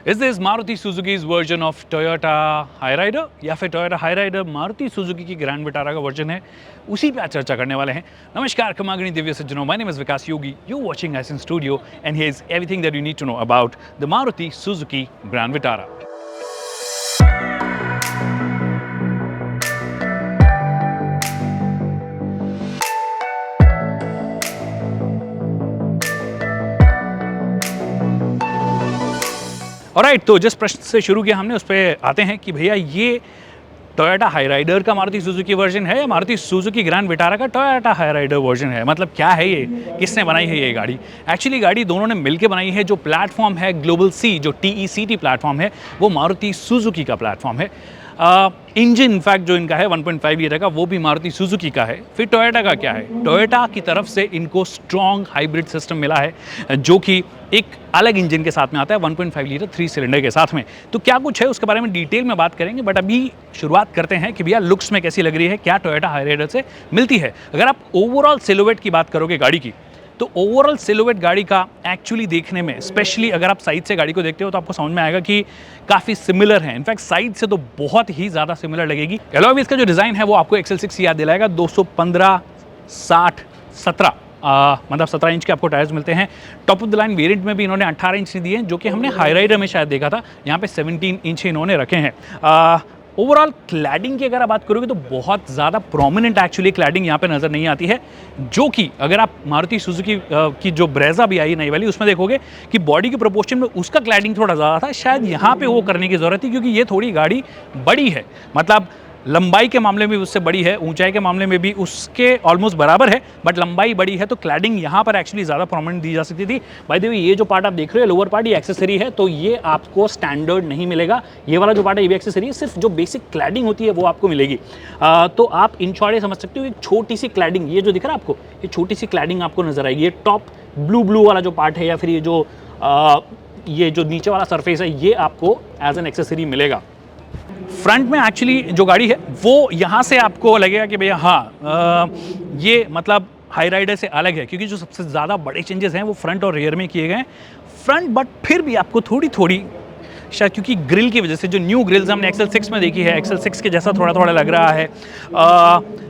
Is this Maruti Suzuki's version of Toyota Hyryder या फिर Toyota Hyryder Maruti Suzuki की grand Vitara का वर्जन है? उसी पे आज चर्चा करने वाले हैं। नमस्कार खमागणी दिव्य सज्जनों, my name is Vikas Yogi, you watching us in studio and here is everything that you need to know about the Maruti Suzuki Grand Vitara. Alright, तो जिस प्रश्न से शुरू किया हमने उस पर आते हैं कि भैया ये टोयोटा हाईराइडर का मारुति सुजुकी वर्जन है या मारुति सुजुकी ग्रैंड विटारा का टोयोटा हाईराइडर वर्जन है? मतलब क्या है ये, किसने बनाई है ये गाड़ी? एक्चुअली गाड़ी दोनों ने मिलकर बनाई है। जो प्लेटफॉर्म है ग्लोबल सी, जो TECT प्लेटफॉर्म है, वो मारुति सुजुकी का प्लेटफॉर्म है। इंजन इनफैक्ट जो इनका है 1.5 लीटर का, वो भी मारुति सुजुकी का है। फिर टोयोटा का क्या है? टोयोटा की तरफ से इनको स्ट्रॉन्ग हाइब्रिड सिस्टम मिला है जो कि एक अलग इंजन के साथ में आता है 1.5 लीटर 3 सिलेंडर के साथ में। तो क्या कुछ है उसके बारे में डिटेल में बात करेंगे, बट अभी शुरुआत करते हैं कि भैया लुक्स में कैसी लग रही है, क्या टोयोटा हाईराइडर से मिलती है। अगर आप ओवरऑल सिलुएट की बात करोगे गाड़ी की, तो ओवरऑल सिलुएट गाड़ी का एक्चुअली देखने में, स्पेशली अगर आप साइड से गाड़ी को देखते हो तो आपको समझ में आएगा कि काफ़ी सिमिलर है। इनफैक्ट साइड से तो बहुत ही ज़्यादा सिमिलर लगेगी। अलॉय व्हील्स का जो डिज़ाइन है वो आपको XL6 याद दिलाएगा। 215 60 17 मतलब 17 इंच के आपको टायर्स मिलते हैं। Top of the line variant में भी इन्होंने 18 इंच दिए हैं, जो कि हमने हाईराइडर में शायद देखा था। यहाँ पे 17 इंच इन्होंने रखे हैं। ओवरऑल क्लैडिंग की अगर आप बात करोगे तो बहुत ज़्यादा प्रोमिनेंट एक्चुअली क्लैडिंग यहाँ पे नज़र नहीं आती है, जो कि अगर आप मारुति सुजुकी की जो ब्रेजा भी आई नई वाली, उसमें देखोगे कि बॉडी के प्रोपोर्शन में उसका क्लैडिंग थोड़ा ज़्यादा था। शायद यहाँ पे वो करने की ज़रूरत थी, क्योंकि ये थोड़ी गाड़ी बड़ी है। मतलब लंबाई के मामले में भी उससे बड़ी है, ऊंचाई के मामले में भी उसके ऑलमोस्ट बराबर है, बट लंबाई बड़ी है, तो क्लैडिंग यहाँ पर एक्चुअली ज़्यादा प्रोमिनेंट दी जा सकती थी। बाय द वे, ये जो पार्ट आप देख रहे हो लोअर पार्ट, ये एक्सेसरी है, तो ये आपको स्टैंडर्ड नहीं मिलेगा। ये वाला जो पार्ट है ये भी एक्सेसरी है, सिर्फ जो बेसिक क्लैडिंग होती है वो आपको मिलेगी। तो आप इन शॉर्ट समझ सकते हो, एक छोटी सी क्लैडिंग, ये जो दिख रहा है आपको, ये छोटी सी क्लैडिंग आपको नजर आएगी। ये टॉप ब्लू वाला जो पार्ट है, या फिर ये जो नीचे वाला सरफेस है, ये आपको एज एन एक्सेसरी मिलेगा। फ्रंट में एक्चुअली जो गाड़ी है वो यहाँ से आपको लगेगा कि भैया हाँ, ये मतलब हाईराइडर से अलग है, क्योंकि जो सबसे ज़्यादा बड़े चेंजेस हैं वो फ्रंट और रियर में किए गए हैं। फ्रंट बट फिर भी आपको थोड़ी शायद, क्योंकि ग्रिल की वजह से, जो न्यू ग्रिल्स हमने XL6 में देखी है, XL6 के जैसा थोड़ा लग रहा है।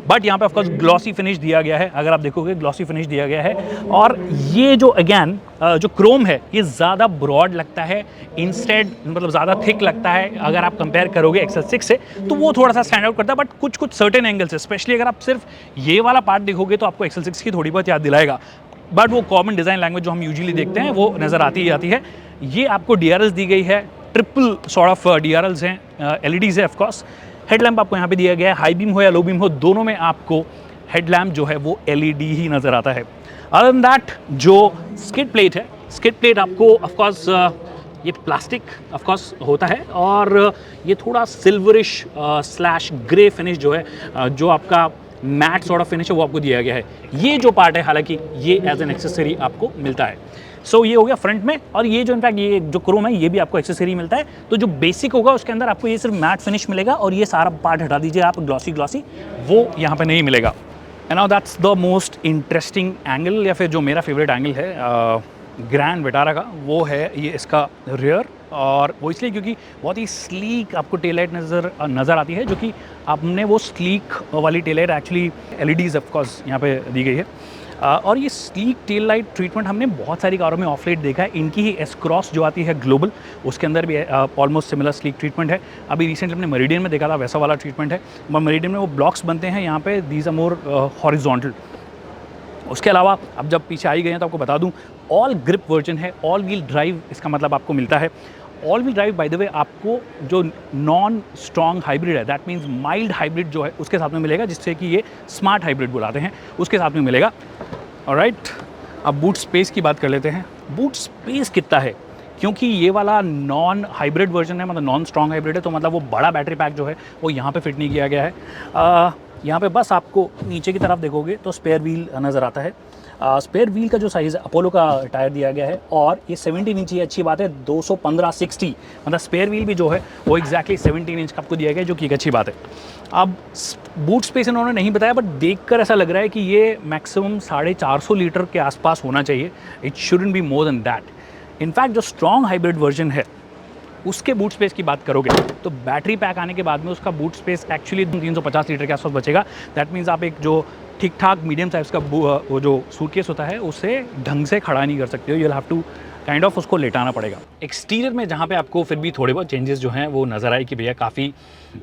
बट यहाँ पे ऑफकोर्स ग्लॉसी फिनिश दिया गया है। अगर आप देखोगे ग्लॉसी फिनिश दिया गया है। और ये जो अगेन जो क्रोम है, ये ज़्यादा ब्रॉड लगता है, इंस्टेड मतलब ज़्यादा थिक लगता है। अगर आप कंपेयर करोगे XL6 से, तो वो थोड़ा सा स्टैंड आउट करता है। बट कुछ सर्टेन एंगल से, स्पेशली अगर आप सिर्फ ये वाला पार्ट देखोगे तो आपको XL6 की थोड़ी बहुत याद दिलाएगा। बट वो कॉमन डिज़ाइन लैंग्वेज जो हम यूजुअली देखते हैं वो नज़र आती है। ये आपको DRLs दी गई है, ट्रिपल सॉर्ट ऑफ DRLs हैं, LEDs है ऑफकोर्स। हेडलैम्प आपको यहाँ पे दिया गया है, हाई बीम हो या लो बीम हो, दोनों में आपको हेडलैम्प जो है वो LED ही नज़र आता है। अदर देन दैट, जो स्किड प्लेट है, स्किड प्लेट आपको ऑफकोर्स ये प्लास्टिक ऑफकोर्स होता है, और ये थोड़ा सिल्वरिश स्लैश ग्रे फिनिश जो है, जो आपका मैट सॉर्ट ऑफ फिनिश है, वो आपको दिया गया है। ये जो पार्ट है, हालांकि ये एज एन एक्सेसरी आपको मिलता है। सो ये हो गया फ्रंट में। और ये जो इनफैक्ट ये जो क्रोम है, ये भी आपको एक्सेसरी मिलता है। तो जो बेसिक होगा उसके अंदर आपको ये सिर्फ मैट फिनिश मिलेगा, और ये सारा पार्ट हटा दीजिए आप, ग्लॉसी वो यहाँ पे नहीं मिलेगा। And now that's the most interesting angle, या फिर जो मेरा फेवरेट एंगल है ग्रैंड विटारा का, वो है ये इसका रियर। और वो इसलिए क्योंकि बहुत ही स्लीक आपको टेल लाइट नज़र आती है, जो कि आपने वो स्लीक वाली tail light actually LEDs of course यहाँ पे दी गई है। और ये स्लीक टेल लाइट ट्रीटमेंट हमने बहुत सारी कारों में ऑफ लाइट देखा है। इनकी ही S-Cross जो आती है ग्लोबल, उसके अंदर भी ऑलमोस्ट सिमिलर स्लीक ट्रीटमेंट है। अभी रिसेंटली हमने मेरिडियन में देखा था, वैसा वाला ट्रीटमेंट है। मेरिडियन में वो ब्लॉक्स बनते हैं, यहाँ पे दीज आर मोर हॉरिजॉन्टल। उसके अलावा अब जब पीछे आई गए हैं तो आपको बता दूं, ऑल ग्रिप वर्जन है, ऑल व्हील ड्राइव इसका मतलब आपको मिलता है। All wheel drive by the way आपको जो नॉन स्ट्रॉन्ग हाइब्रिड है, दैट मीन्स माइल्ड हाइब्रिड जो है उसके साथ में मिलेगा, जिससे कि ये स्मार्ट हाइब्रिड बुलाते हैं, उसके साथ में मिलेगा। ऑलराइट, अब बूट स्पेस की बात कर लेते हैं। बूट स्पेस कितना है, क्योंकि ये वाला नॉन हाइब्रिड वर्जन है, मतलब नॉन स्ट्रॉन्ग हाइब्रिड है, तो मतलब वो बड़ा बैटरी पैक जो है वो यहाँ पे फिट नहीं किया गया है। यहाँ पे बस आपको नीचे की तरफ देखोगे तो स्पेयर व्हील नज़र आता है। स्पेयर व्हील का जो साइज़ है, अपोलो का टायर दिया गया है, और ये 17 इंच, ये अच्छी बात है। 215/60 मतलब स्पेयर व्हील भी जो है वो एग्जैक्टली 17 इंच का आपको दिया गया है, जो कि एक अच्छी बात है। अब बूट स्पेस इन्होंने नहीं बताया, बट देखकर ऐसा लग रहा है कि ये मैक्सिमम 450 लीटर के आसपास होना चाहिए। It shouldn't be more than that. In fact जो स्ट्रॉन्ग हाइब्रिड वर्जन है उसके बूट स्पेस की बात करोगे तो बैटरी पैक आने के बाद में उसका बूट स्पेस एक्चुअली 350 लीटर के आसपास बचेगा। दैट मीन्स आप एक जो ठीक ठाक मीडियम साइज़ का वो जो सूटकेस होता है उसे ढंग से खड़ा नहीं कर सकते हो, you will have to kind of उसको लेटाना पड़ेगा। एक्सटीरियर में जहाँ पे आपको फिर भी थोड़े बहुत चेंजेस जो हैं वो नज़र आए कि भैया काफ़ी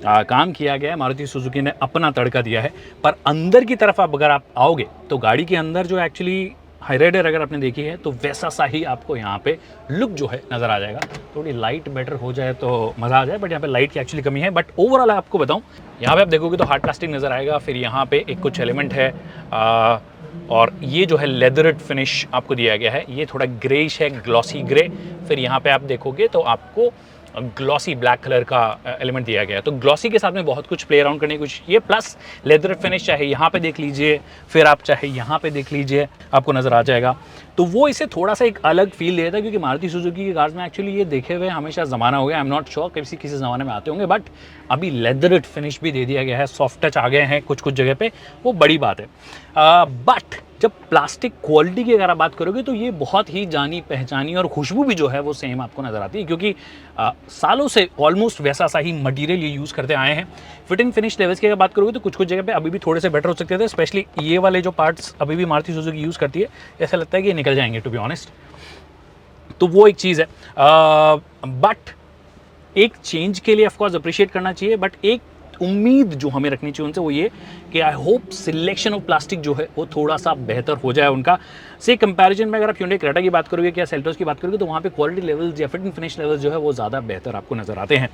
काम किया गया है, मारुति सुजुकी ने अपना तड़का दिया है। पर अंदर की तरफ अगर आप आओगे तो गाड़ी के अंदर जो एक्चुअली हाईराइडर अगर आपने देखी है तो वैसा सा ही आपको यहाँ पे लुक जो है नज़र आ जाएगा। थोड़ी लाइट बेटर हो जाए तो मज़ा आ जाए, बट यहाँ पे लाइट की एक्चुअली कमी है। बट ओवरऑल आपको बताऊँ, यहाँ पे आप देखोगे तो हार्ड प्लास्टिक नज़र आएगा, फिर यहाँ पे एक कुछ एलिमेंट है और ये जो है लेदरेट फिनिश आपको दिया गया है, ये थोड़ा ग्रेइश है, ग्लॉसी ग्रे। फिर यहाँ पे आप देखोगे तो आपको ग्लॉसी ब्लैक कलर का एलिमेंट दिया गया है। तो ग्लॉसी के साथ में बहुत कुछ प्ले अराउंड करने की कोशिश ये, प्लस लेदर फिनिश चाहे यहाँ पे देख लीजिए, फिर आप चाहे यहाँ पे देख लीजिए, आपको नज़र आ जाएगा। तो वो इसे थोड़ा सा एक अलग फील देता है, क्योंकि मारुति सुजुकी की कार्स में एक्चुअली ये देखे हुए हमेशा ज़माना हो गया। आई एम नॉट श्योर किसी ज़माने में आते होंगे, बट अभी लेदरेट फिनिश भी दे दिया गया है, सॉफ्ट टच आ गए हैं कुछ जगह पे, वो बड़ी बात है। बट जब प्लास्टिक क्वालिटी की अगर आप बात करोगे तो ये बहुत ही जानी पहचानी और खुशबू भी जो है वो सेम आपको नज़र आती है, क्योंकि सालों से ऑलमोस्ट वैसा सा ही मटेरियल ये यूज़ करते आए हैं। फिट एंड फिनिश लेवल्स की अगर बात करोगे तो कुछ जगह पे अभी भी थोड़े से बेटर हो सकते थे, स्पेशली ये वाले जो पार्ट्स अभी भी मारुति सुजुकी यूज़ करती है, ऐसा लगता है कि ये निकल जाएंगे टू बी ऑनेस्ट। तो वो एक चीज़ है। बट एक चेंज के लिए ऑफकोर्स अप्रिशिएट करना चाहिए, बट एक उम्मीद जो हमें रखनी चाहिए उनसे वो ये कि I hope selection of plastic जो है वो थोड़ा सा बेहतर हो जाए उनका। से कंपैरिजन में अगर आप Hyundai क्रेटा की बात करोगे या सेल्टोस की बात करोगे तो वहाँ पे क्वालिटी लेवल्स या फिट एंड फिनिश लेवल्स जो है वो ज़्यादा बेहतर आपको नज़र आते हैं।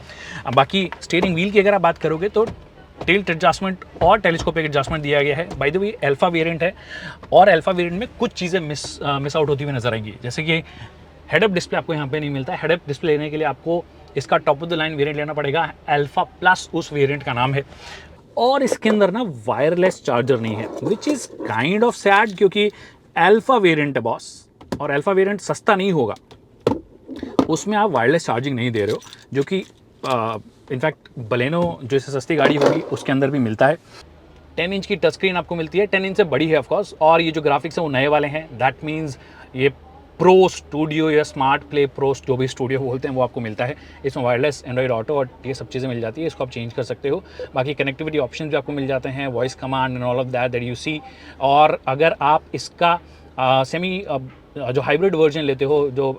बाकी स्टीयरिंग व्हील की अगर आप बात करोगे तो टिल्ट एडजस्टमेंट और टेलीस्कोपिक एडजस्टमेंट दिया गया है। By the way alpha variant है और अल्फा वेरिएंट में कुछ चीज़ें मिस आउट होती हुई नजर आएंगी, जैसे कि हेड अप डिस्प्ले आपको यहाँ पे नहीं मिलता है। हेड अप डिस्प्ले लेने के लिए आपको इसका top of the line variant लेना पड़ेगा, अल्फा प्लस उस वेरिएंट का नाम है। और इसके अंदर ना वायरलेस चार्जर नहीं है, which is kind of sad, क्योंकि अल्फा वेरिएंट है बॉस, और अल्फा वेरिएंट सस्ता नहीं होगा, उसमें आप वायरलेस चार्जिंग नहीं दे रहे हो, जो कि इनफैक्ट बलेनो जैसे सस्ती गाड़ी होगी उसके अंदर भी मिलता है। 10 इंच की टच स्क्रीन आपको मिलती है, 10 इंच से बड़ी है ऑफकोर्स, और ये जो ग्राफिक्स है वो नए वाले हैं। दैट मीन्स ये प्रो स्टूडियो या स्मार्ट प्ले प्रो जो भी स्टूडियो बोलते हैं वो आपको मिलता है। इसमें वायरलेस एंड्रॉइड ऑटो और ये सब चीज़ें मिल जाती है, इसको आप चेंज कर सकते हो। बाकी कनेक्टिविटी ऑप्शन भी आपको मिल जाते हैं, voice command and all of that you see. और अगर आप इसका जो हाइब्रिड वर्जन लेते हो, जो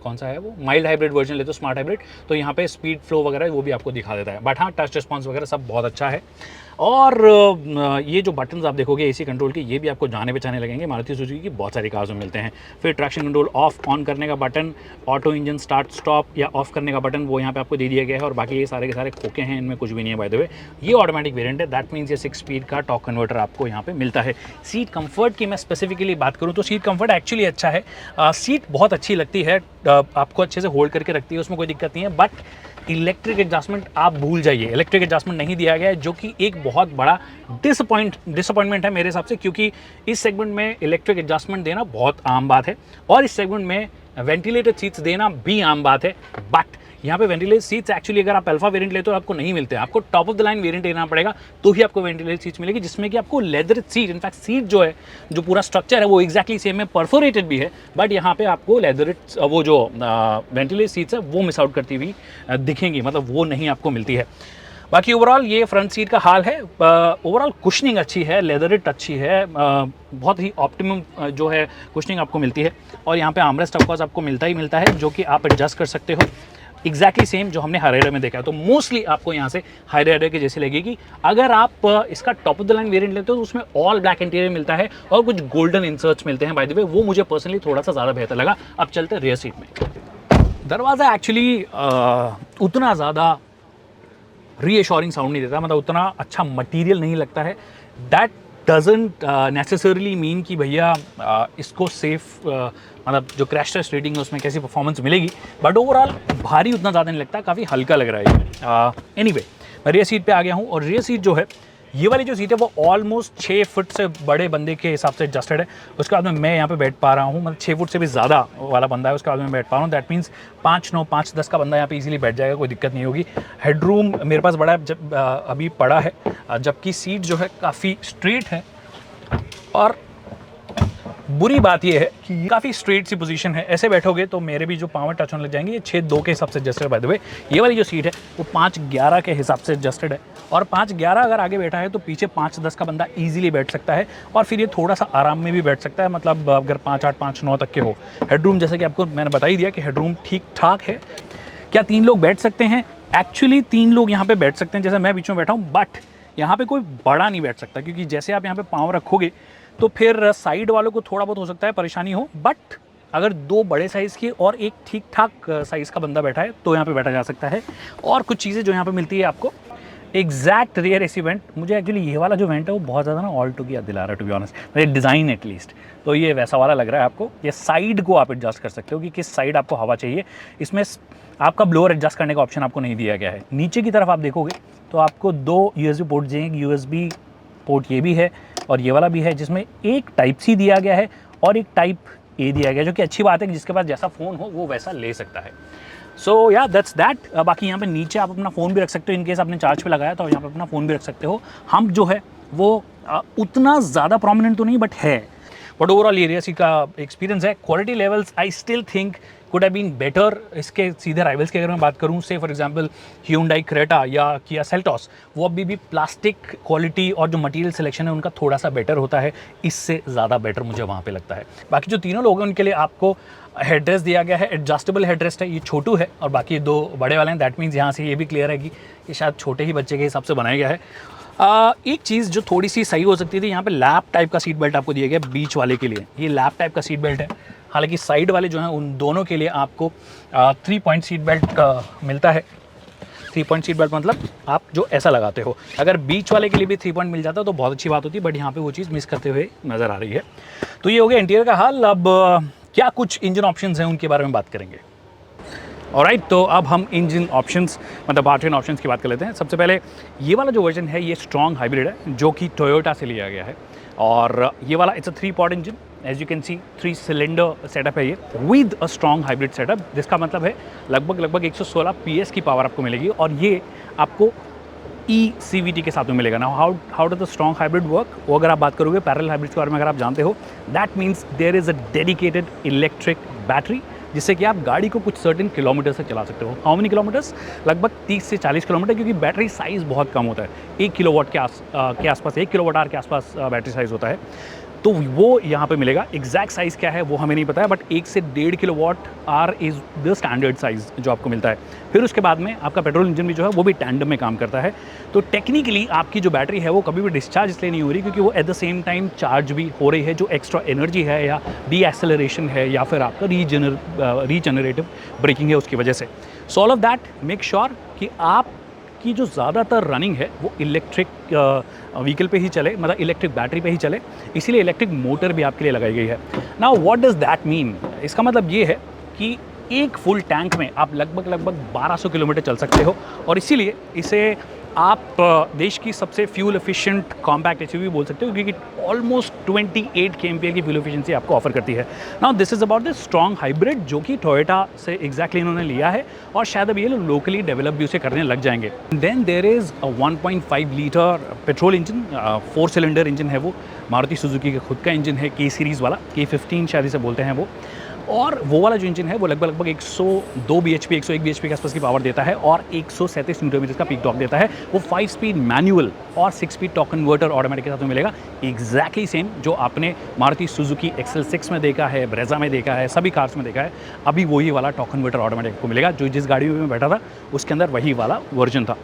कौन सा है वो माइल्ड हाइब्रिड वर्जन लेते हो, स्मार्ट हाइब्रिड, तो यहाँ पे स्पीड फ्लो वगैरह वो भी आपको दिखा देता है। बट हाँ, टच रिस्पॉन्स वगैरह सब बहुत अच्छा है। और ये जो बटन्स आप देखोगे एसी कंट्रोल के, ये भी आपको जाने पहचाने लगेंगे, मारुति सुजुकी की बहुत सारी कार्स में मिलते हैं। फिर ट्रैक्शन कंट्रोल ऑफ ऑन करने का button, auto engine start stop या ऑफ करने का बटन वो यहाँ पे आपको दे दिया गया है। और बाकी ये सारे के सारे खोखे हैं, इनमें कुछ भी नहीं है बाय द वे। ये ऑटोमेटिक वेरिएंट है, दैट मीन्स ये 6 स्पीड का टॉर्क कन्वर्टर आपको यहाँ पे मिलता है। सीट कंफर्ट की मैं स्पेसिफिकली बात करूँ तो सीट कंफर्ट एक्चुअली अच्छा है, सीट बहुत अच्छी लगती है, आपको अच्छे से होल्ड करके रखती है, उसमें कोई दिक्कत नहीं है। बट इलेक्ट्रिक एडजस्टमेंट आप भूल जाइए, इलेक्ट्रिक एडजस्टमेंट नहीं दिया गया है, जो कि एक बहुत बड़ा डिसअपॉइंटमेंट है मेरे हिसाब से, क्योंकि इस सेगमेंट में इलेक्ट्रिक एडजस्टमेंट देना बहुत आम बात है और इस सेगमेंट में वेंटिलेटेड सीट्स देना भी आम बात है। बट यहाँ पे वेंटिलेटेड सीट्स एक्चुअली अगर आप अल्फा वेरिएंट लेते हो आपको नहीं मिलते हैं, आपको top of the line variant लेना पड़ेगा तो ही आपको वेंटिलेटेड सीट्स मिलेगी, जिसमें कि आपको लेदर सीट, इनफैक्ट सीट जो है, जो पूरा स्ट्रक्चर है वो एक्जैक्टली सेम है, परफोरेटेड भी है, बट यहाँ पे आपको लेदर वो जो वेंटिलेटेड सीट्स है वो मिस आउट करती हुई दिखेंगी, मतलब वो नहीं आपको मिलती है। बाकी ओवरऑल ये फ्रंट सीट का हाल है। ओवरऑल कुशनिंग अच्छी है, लेदरेट अच्छी है, बहुत ही ऑप्टिमम जो है कुशनिंग आपको मिलती है। और यहाँ पे आर्मरेस्ट ऑफ कोर्स आपको मिलता ही मिलता है, जो कि आप एडजस्ट कर सकते हो, एग्जैक्टली सेम जो हमने हाईराइडर में देखा है। तो मोस्टली आपको यहाँ से हाईराइडर के जैसे लगेगी। अगर आप इसका top of the line variant लेते हो तो उसमें ऑल ब्लैक इंटीरियर मिलता है और कुछ गोल्डन इंसर्ट्स मिलते हैं बाय द वे, वो मुझे पर्सनली थोड़ा सा ज़्यादा बेहतर लगा। अब चलते हैं रियर सीट में। दरवाज़ा एक्चुअली उतना ज़्यादा रीएश्योरिंग साउंड नहीं देता, मतलब उतना अच्छा मटेरियल नहीं लगता है। दैट डजेंट नेसेसरली मीन कि भैया इसको सेफ मतलब जो क्रैश टेस्ट रेटिंग है उसमें कैसी परफॉर्मेंस मिलेगी, बट ओवरऑल भारी उतना ज़्यादा नहीं लगता, काफ़ी हल्का लग रहा है। एनीवे मैं रियर सीट पे आ गया हूँ और रियर सीट जो है, ये वाली जो सीट है वो ऑलमोस्ट 6 फुट से बड़े बंदे के हिसाब से एडजस्टेड है। उसके बाद में मैं यहाँ पे बैठ पा रहा हूँ, मतलब 6 फुट से भी ज़्यादा वाला बंदा है उसके बाद में बैठ पा रहा हूँ। दैट मीन्स 5'9", 5'10" का बंदा यहाँ पे इजीली बैठ जाएगा, कोई दिक्कत नहीं होगी। हेडरूम मेरे पास बड़ा जब अभी पड़ा है, जबकि सीट जो है काफ़ी स्ट्रेट है और बुरी बात यह है कि काफ़ी स्ट्रेट सी पोजीशन है, ऐसे बैठोगे तो मेरे भी जो पाँव टच होने लग जाएंगे। ये 6-2 के हिसाब से एडजस्टेड, बाय द वे ये वाली जो सीट है वो 5-11 के हिसाब से एडजस्टेड है, और 5-11 अगर आगे बैठा है तो पीछे 5-10 का बंदा ईजिली बैठ सकता है, और फिर ये थोड़ा सा आराम में भी बैठ सकता है, मतलब अगर 5-8 5-9 तक के हो। हेडरूम जैसे कि आपको मैंने बता ही दिया कि हेडरूम ठीक ठाक है। क्या 3 लोग बैठ सकते हैं? एक्चुअली 3 लोग यहाँ पे बैठ सकते हैं, जैसे मैं बीच में बैठा हूँ, बट यहाँ पे कोई बड़ा नहीं बैठ सकता, क्योंकि जैसे आप यहाँ पे पाँव रखोगे तो फिर साइड वालों को थोड़ा बहुत हो सकता है परेशानी हो, बट अगर 2 बड़े साइज़ के और एक ठीक ठाक साइज़ का बंदा बैठा है तो यहाँ पे बैठा जा सकता है। और कुछ चीज़ें जो यहाँ पे मिलती है आपको, एग्जैक्ट रियर एसी वेंट, मुझे एक्चुअली ये वाला जो वेंट है वो बहुत ज़्यादा ना ऑल्टो की याद दिला रहा है, टू बी ऑनेस्ट, मतलब डिज़ाइन एटलीस्ट, तो ये वैसा वाला लग रहा है आपको। ये साइड को आप एडजस्ट कर सकते हो कि किस साइड आपको हवा चाहिए। इसमें आपका ब्लोअर एडजस्ट करने का ऑप्शन आपको नहीं दिया गया है। नीचे की तरफ आप देखोगे तो आपको 2 USB पोर्ट देंगे, USB पोर्ट ये भी है और ये वाला भी है, जिसमें एक टाइप सी दिया गया है और एक टाइप ए दिया गया, जो कि अच्छी बात है कि जिसके पास जैसा फ़ोन हो वो वैसा ले सकता है। सो या दैट्स दैट। बाकी यहाँ पे नीचे आप अपना फ़ोन भी रख सकते हो, इनकेस आपने चार्ज पे लगाया तो यहाँ पे अपना फ़ोन भी रख सकते हो। हम जो है वो उतना ज़्यादा प्रोमिनेंट तो नहीं बट है, बट ओवरऑल ये एसी का एक्सपीरियंस है। Quality levels I still think could have been better. इसके सीधे राइवल्स की अगर मैं बात करूँ, say for example Hyundai Creta या Kia Seltos, वो अभी भी प्लास्टिक क्वालिटी और जो मटेरियल सिलेक्शन है उनका थोड़ा सा बेटर होता है, इससे ज़्यादा बेटर मुझे वहाँ पे लगता है। बाकी जो तीनों लोग हैं उनके लिए आपको हेडरेस्ट दिया गया है, एडजस्टेबल हेडरेस्ट है, ये छोटू है और बाकी 2 बड़े वाले हैं। दैट मीन्स यहाँ से ये भी क्लियर है कि ये शायद छोटे ही बच्चे के हिसाब से बनाया गया है। एक चीज़ जो थोड़ी सी सही हो सकती थी, यहाँ पे लैप टाइप का सीट बेल्ट आपको दिया गया है बीच वाले के लिए। ये लैप टाइप का सीट बेल्ट है, हालांकि साइड वाले जो हैं उन दोनों के लिए आपको 3 पॉइंट सीट बेल्ट मिलता है। 3 पॉइंट सीट बेल्ट मतलब आप जो ऐसा लगाते हो, अगर बीच वाले के लिए भी 3 पॉइंट मिल जाता तो बहुत अच्छी बात होती, बट यहाँ पे वो चीज़ मिस करते हुए नज़र आ रही है। तो ये हो गया इंटीरियर का हाल। अब क्या कुछ इंजन ऑप्शंस हैं उनके बारे में बात करेंगे। ऑलराइट, तो अब हम इंजन ऑप्शंस मतलब पावरट्रेन ऑप्शंस की बात कर लेते हैं। सबसे पहले ये वाला जो वर्जन है ये स्ट्रॉन्ग हाइब्रिड है, जो कि टोयोटा से लिया गया है, और ये वाला it's a three pot engine, as you can see 3 cylinder setup है ये with a strong hybrid setup, जिसका मतलब है लगभग 116 PS की पावर आपको मिलेगी, और ये आपको ECVT के साथ में मिलेगा ना। How does the strong hybrid work, वो अगर आप बात करोगे पैरेलल हाइब्रिड के बारे में अगर आप जानते हो, that means there is a dedicated electric battery, जिससे कि आप गाड़ी को कुछ सर्टेन किलोमीटर से चला सकते हो। How many kilometres? लगभग 30 से 40 किलोमीटर, क्योंकि बैटरी साइज़ बहुत कम होता है। 1 किलोवाट के आसपास 1 किलोवाट आवर के आसपास बैटरी साइज़ होता है, तो वो यहाँ पे मिलेगा। एग्जैक्ट साइज़ क्या है वो हमें नहीं पता है, बट 1 से 1.5 kilowatt hour is the standard size जो आपको मिलता है। फिर उसके बाद में आपका पेट्रोल इंजन भी जो है वो भी टैंडम में काम करता है। तो टेक्निकली आपकी जो बैटरी है वो कभी भी डिस्चार्ज इसलिए नहीं हो रही क्योंकि वो at the same time charge भी हो रही है। जो एक्स्ट्रा एनर्जी है या डी एक्सेलरेशन है या फिर आपका रीजनरेटिव ब्रेकिंग है उसकी वजह से। So all of that make sure कि आप की जो ज़्यादातर रनिंग है वो इलेक्ट्रिक व्हीकल पे ही चले, मतलब इलेक्ट्रिक बैटरी पे ही चले, इसीलिए इलेक्ट्रिक मोटर भी आपके लिए लगाई गई है। Now what does that mean? इसका मतलब ये है कि एक फुल टैंक में आप लगभग 1200 किलोमीटर चल सकते हो, और इसीलिए इसे आप देश की सबसे फ्यूल एफिशिएंट कॉम्पैक्ट एसयूवी बोल सकते हो, क्योंकि ऑलमोस्ट 28 kmpl की फ्यूल एफिशिएंसी आपको ऑफर करती है। Now this is about the strong hybrid, जो कि टोयोटा से एग्जैक्टली इन्होंने लिया है, और शायद अब ये लोग लोकली डेवलप भी उसे करने लग जाएंगे। Then there is a 1.5 litre petrol engine, 4 cylinder engine है वो, मारुति सुजुकी का खुद का इंजन है, K सीरीज़ वाला, K15 शायद इसे बोलते हैं वो। और वो वाला जो इंजन है वो लगभग 102 bhp 101 bhp के आसपास की पावर देता है, और 137 न्यूटन का पीक टॉर्क देता है। वो 5 स्पीड मैनुअल और 6 स्पीड टॉर्क कन्वर्टर ऑटोमेटिक के साथ में मिलेगा, एग्जैक्टली सेम जो आपने मारुति सुजुकी XL6 में देखा है, ब्रेजा में देखा है, सभी कार्स में देखा है। अभी वही वाला टॉर्क कन्वर्टर ऑटोमेटिक को मिलेगा, जो जिस गाड़ी में मैं बैठा था उसके अंदर वही वाला वर्जन था।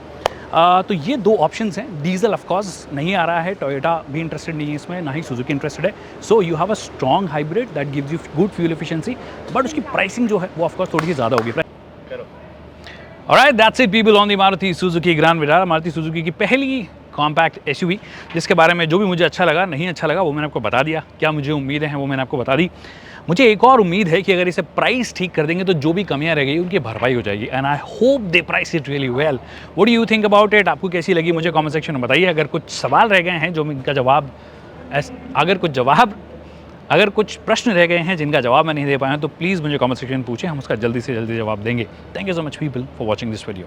तो ये 2 ऑप्शंस हैं। डीजल ऑफ कोर्स नहीं आ रहा है, टोयोटा भी इंटरेस्टेड नहीं है इसमें, ना ही सुजुकी इंटरेस्टेड है। So you have a strong hybrid that gives you good fuel efficiency, but उसकी प्राइसिंग जो है वो ऑफ कोर्स थोड़ी सी ज़्यादा होगी। Alright, that's it people on the Maruti Suzuki Grand Vitara, Maruti Suzuki की पहली कॉम्पैक्ट एसयूवी, जिसके बारे में जो भी मुझे अच्छा लगा नहीं अच्छा लगा वो मैंने आपको बता दिया। क्या मुझे उम्मीदें हैं वो मैंने आपको बता दी। मुझे एक और उम्मीद है कि अगर इसे प्राइस ठीक कर देंगे तो जो भी कमियां रह गई उनकी भरपाई हो जाएगी, and I hope they price it really well. What do you think about it? आपको कैसी लगी मुझे कमेंट सेक्शन में बताइए। अगर कुछ सवाल रह गए हैं जो इनका जवाब अगर कुछ प्रश्न रह गए हैं जिनका जवाब मैं नहीं दे पाया तो प्लीज़ मुझे कमेंट सेक्शन में पूछें, हम उसका जल्दी से जल्दी जवाब देंगे। Thank you so much people for watching this video.